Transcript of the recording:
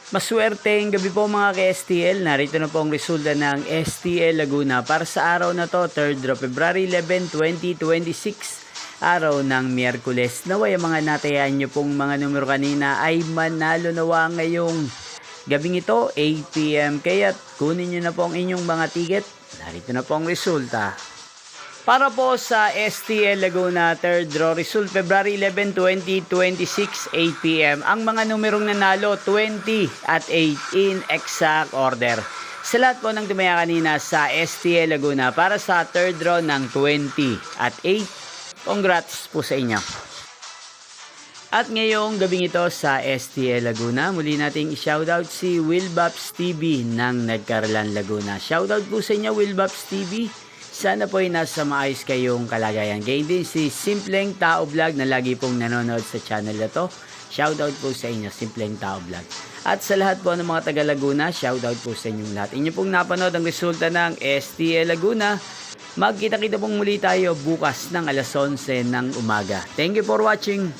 Maswerteng gabi po mga ka-STL. Narito na po ang resulta ng STL Laguna para sa araw na to, 3rd of February 11, 2026, araw ng Miyerkules. Naway ang mga natayaan nyo pong mga numero kanina ay manalo nawa ngayong gabing ito, 8 PM. Kaya kunin nyo na po ang inyong mga ticket. Narito na po ang resulta. Para po sa STL Laguna 3rd draw result February 11, 2026, 8 PM. Ang mga numerong nanalo 20 at 8 in exact order. Sa lahat po ng tumaya kanina sa STL Laguna para sa 3rd draw ng 20 at 8, congrats po sa inyo. At ngayong gabing ito sa STL Laguna, muli nating i-shoutout si Wilbaps TV ng Nagkaralan Laguna. Shoutout po sa inyo Wilbaps TV. Sana po ay nasa maayos kayong kalagayan. Gayun din si Simpleng Tao Vlog na lagi pong nanonood sa channel na to. Shoutout po sa inyo, Simpleng Tao Vlog. At sa lahat po ng mga taga Laguna, shoutout po sa inyong lahat. Inyo pong napanood ang resulta ng STL Laguna. Magkita-kita pong muli tayo bukas ng alas 11 ng umaga. Thank you for watching.